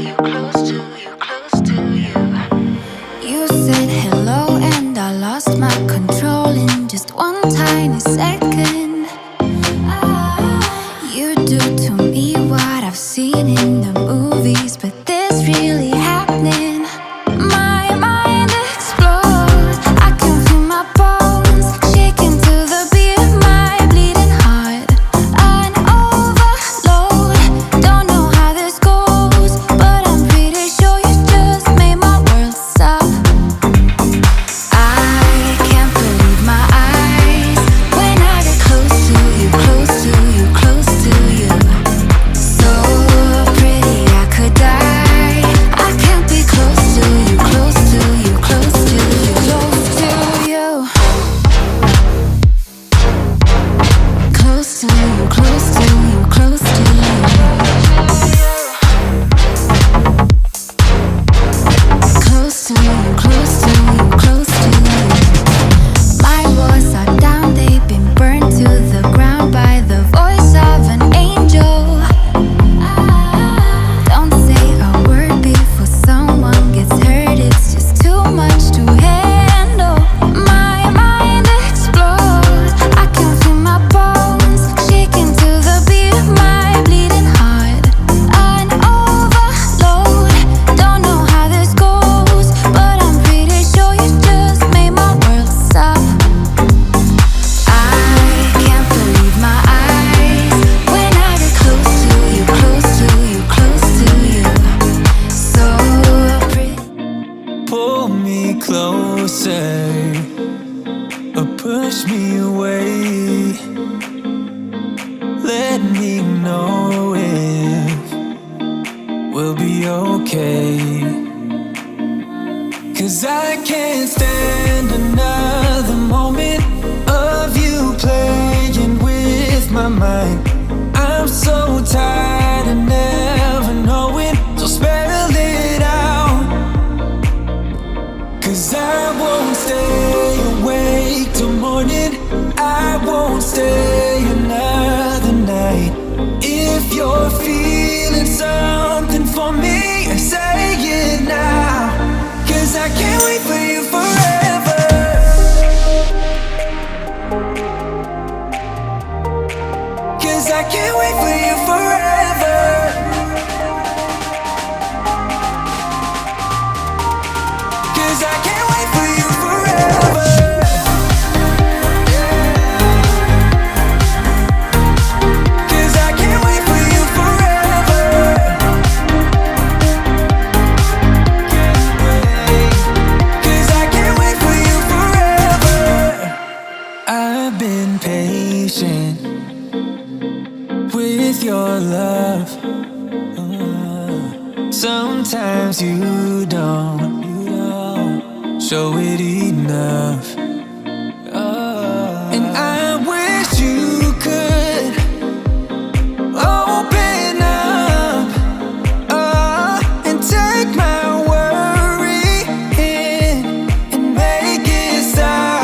you, close to you, close to you. You said hello and I lost my control in just one tiny second. You do to me what I've seen in the movies, but this really happening. My mind explodes. I can feel my bones shaking to the beat of my bleeding heart. An overload. Don't know how this goes, but I'm pretty sure you just made my world stop. I can't believe my eyes when I get close to you, close to you, close to you. So pretty I could die. I can't be close to you, close to you, close to you, close to you. Close to you, close to you, close to you. Close to you, close to you, close to you. My walls are down, they've been burned to the ground by the voice of an angel. Don't say a word before someone gets hurt, it's just too much to handle. My mind explodes. I can feel my bones shaking to the beat of my bleeding heart. An overload. Don't know how this goes, but I'm pretty sure you just made my world stop. I can't believe my eyes when I get close to you, close to you, close to you. So pretty. Pull me closer or push me away. Let me know if we'll be okay. 'Cause I can't stand another moment of you playing with my mind. I'm so tired of never knowing, so spell it out. 'Cause I won't stay awake till morning. I won't stay another night. If you're feeling something for me, say it now. 'Cause I can't wait for you forever. 'Cause I can't wait for you forever. 'Cause I can't wait for you forever. 'Cause I can't wait for you forever. 'Cause I can't wait for you forever. I've been patient with your love. Sometimes you don't show it enough. And I wish you could open up and take my worry in and make it stop.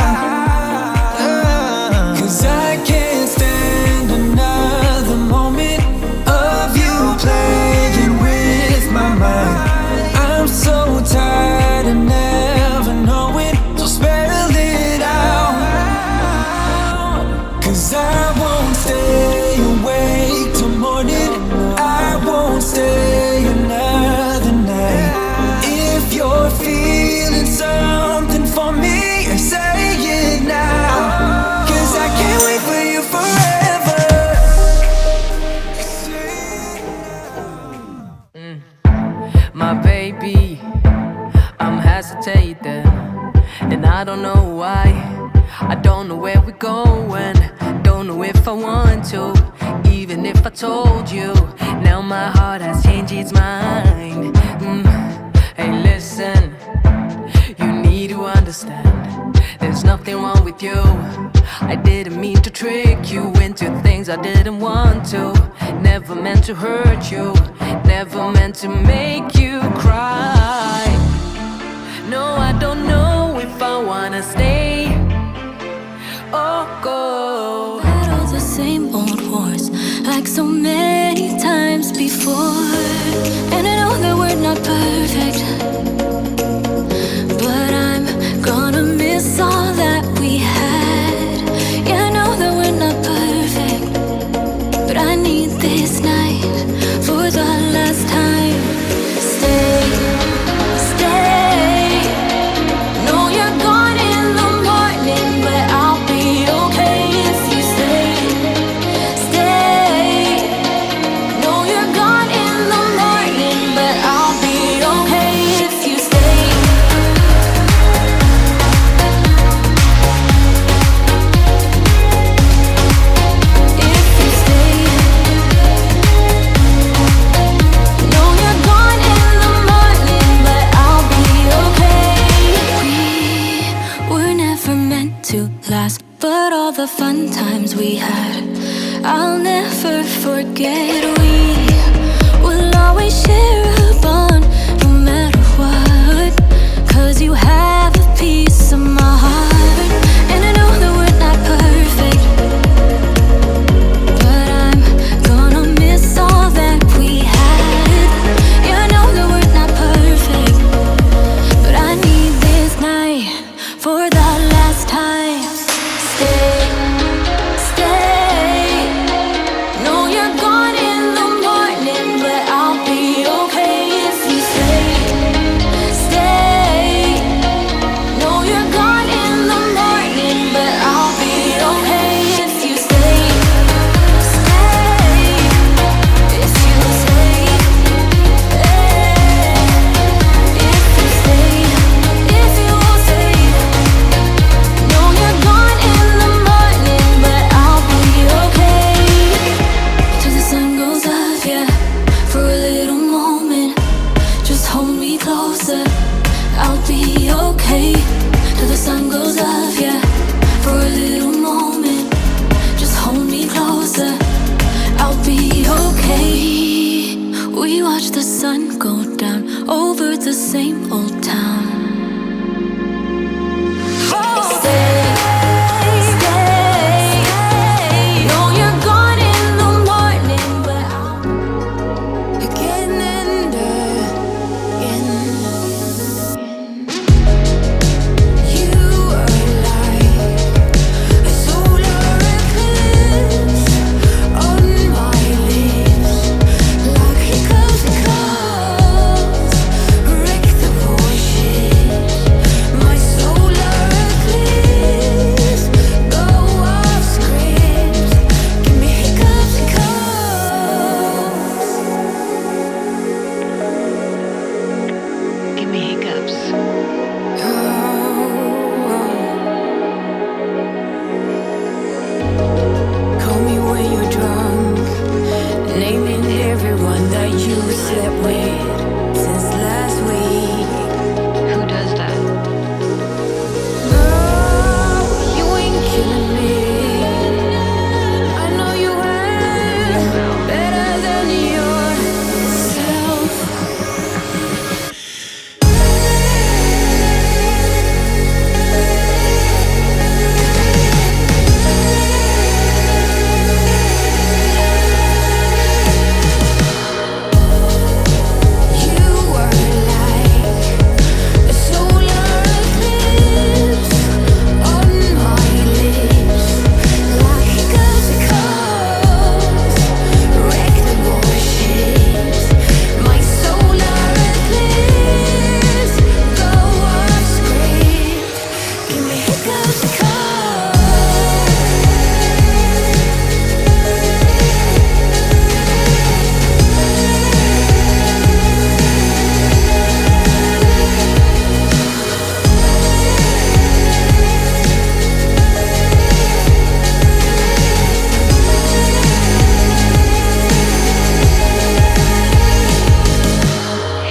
'Cause I can't stand another moment of you playing with my mind. I'm so tired of never knowing, so spell it out. 'Cause I won't stay awake till morning. I won't stay another night. If you're feeling something for me, say it now. 'Cause I can't wait for you forever. My baby, I'm hesitating, and I don't know why. I don't know where we're going, don't know if I want to, even if I told you. Now my heart has changed its mind. Hey, listen, you need to understand, there's nothing wrong with you. I didn't mean to trick you into things I didn't want to. Never meant to hurt you, never meant to make you cry. No, I don't know if I wanna stay or go. Battles the same old wars like so many times before. And I know that we're I'll never forget. We will always share a bond no matter what. 'Cause you have a piece of my heart. And I know that we're not perfect, but I'm gonna miss all that we had. Yeah, I know that we're not perfect, but I need this night for the last time. Stay, stay. No, you're gone in the morning, but I'll be okay if you stay, stay. No, you're gone in the morning, but I'll be okay if you stay, stay. If you stay, if you stay, if you stay. No, you're gone in the morning, but I'll be okay. Till the sun goes up, yeah, for a little moment. Just hold me closer, I'll be okay. Till the sun goes up, yeah, for a little moment. Just hold me closer, I'll be okay. We watch the sun go down over the same old town. Stay, stay. No, you're gone in the morning, but I'll again and again. You are like a solar eclipse on my lips, like hiccups and coughs, wreck the bullshit. My solar eclipse, go off script, give me hiccups and coughs. Give me hiccups. Call me when you're drunk, naming everyone that you slept with since last week. Who does that? Girl, you ain't killing me. I know you ain't better than yourself. You were like a solar eclipse on my lips, like hiccups and coughs, wreck the bullshit. My solar eclipse, go off script, give me hiccups and coughs.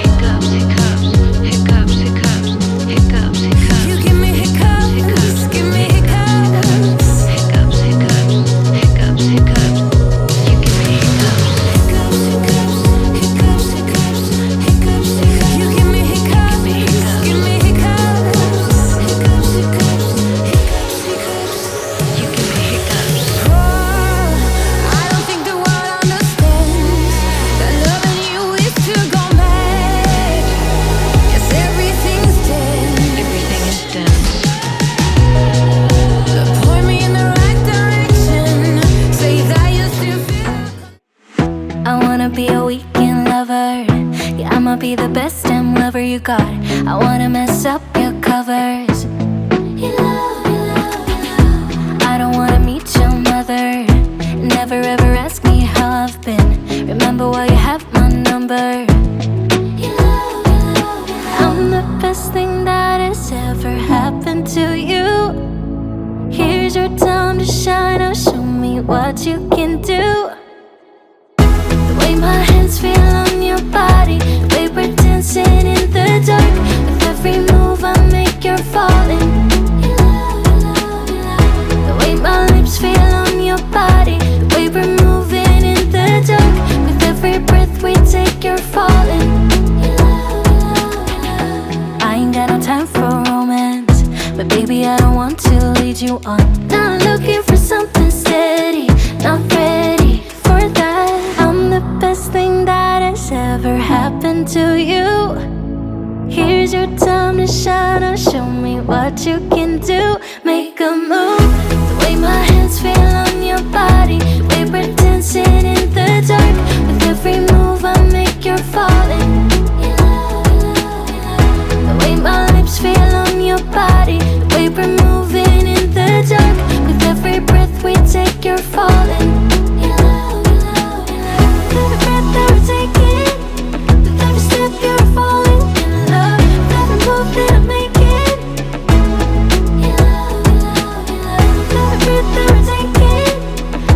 Hiccups, hiccups, hiccups, hiccups, hiccups, hiccups. You give me hiccups, give me hiccups. Hiccups, hiccups, hiccups, hiccups. You give me hiccups. Hiccups, hiccups, hiccups, hiccups, hiccups, hiccups. You give me hiccups, give me hiccups. Hiccups, hiccups, hiccups, hiccups. You give me hiccups. I don't think the world understands that loving you is to go mad. 'Cause everything's dead. Everything is dense. Point me in the right direction. Say that you still feel. I wanna be a weekend lover. Yeah, I'ma be the best damn lover you got. I wanna mess up your covers. I don't wanna meet your mother. Never ever ask me how I've been. Remember why you have my number. I'm the best thing that has ever happened to you. Here's your time to shine. Now show me what you can do. The way my hands feel on your body, the way we're dancing in the dark. With every move I make, you're falling. The way my lips feel on your body, the way we're you on. Not looking for something steady, not ready for that. I'm the best thing that has ever happened to you. Here's your time to shine, now show me what you can do. Make a move, the way my hands feel on your body, the way we're dancing in the dark. With every move I make, you're falling. The way my lips feel on your body, the way we're moving in the dark. With every breath we take, you're falling. With every breath that we're taking, with every step you're falling in love. With every move that I'm making, with every breath that we're taking,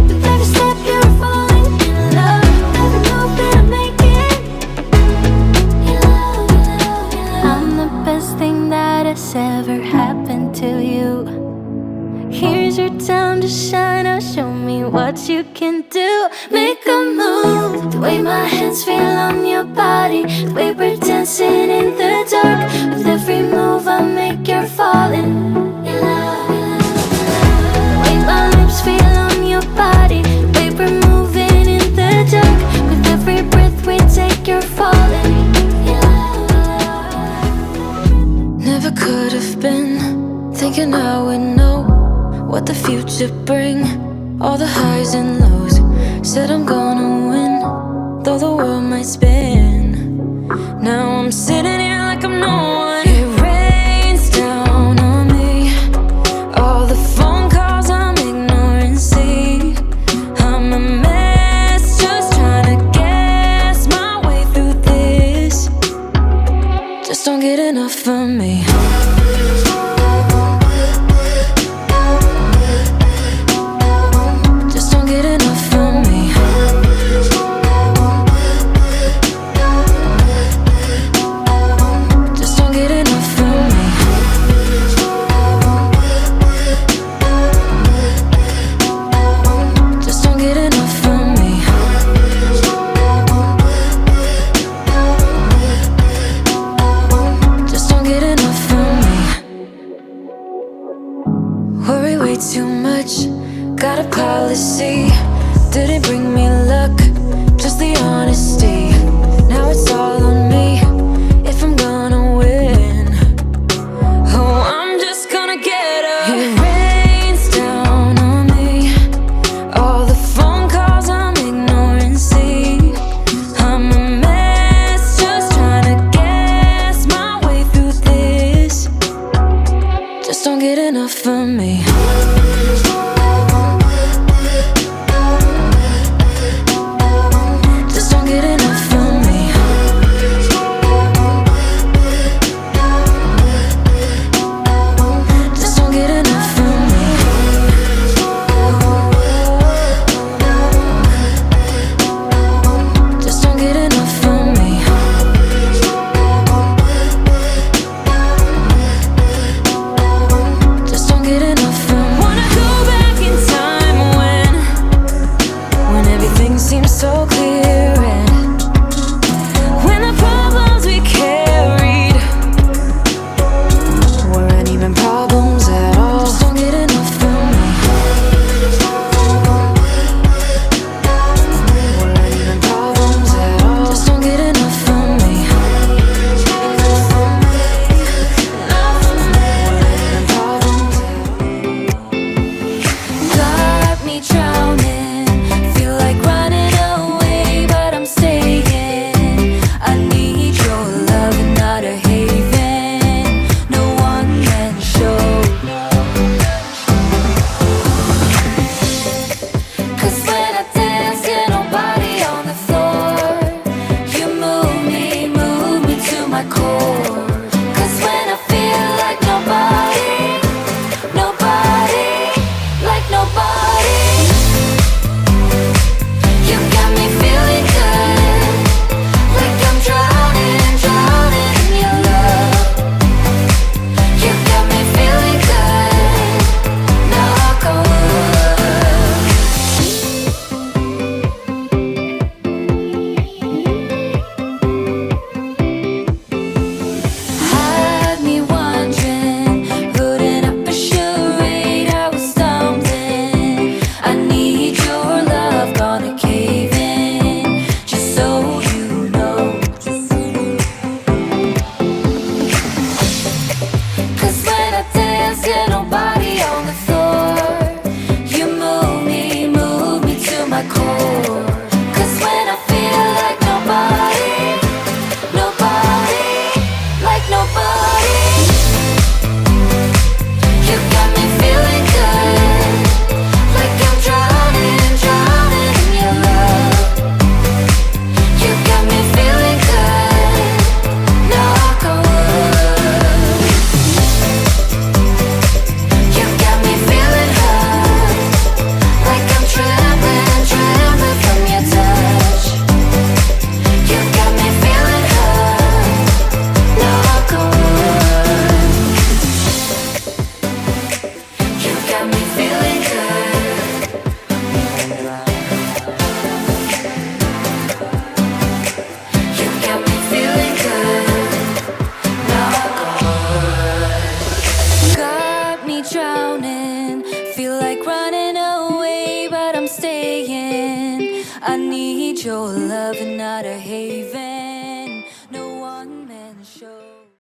with every step you're falling in love. With every move that I'm making, I'm the best thing that has ever happened to you. Here's your time to shine, now show me what you can do. Make a move, the way my hands feel on your body, the way we're dancing in the dark. With every move I make, you're falling. The way my lips feel on your body, the way we're moving in the dark. With every breath we take, you're falling. Never could have been thinking I would know what the future bring. All the highs and lows, said I'm gonna win, though the world might spin. Now I'm sitting here like I'm no one. It rains down on me, all the phone calls I'm ignoring. See, I'm a mess, just trying to guess my way through this. Just don't get enough of me. Just don't get enough of me. Just don't get enough of me. Just don't get enough of me. Just don't get enough of me. Worry way too much, got a policy. Didn't bring me luck, just the honesty. Now it's all on me, if I'm gonna win. Oh, I'm just gonna get up. It rains down on me, all the phone calls I'm ignoring. See, I'm a mess, just trying to guess my way through this. Just don't get enough of me. Just don't get enough of me. staying. I need your love and not a haven.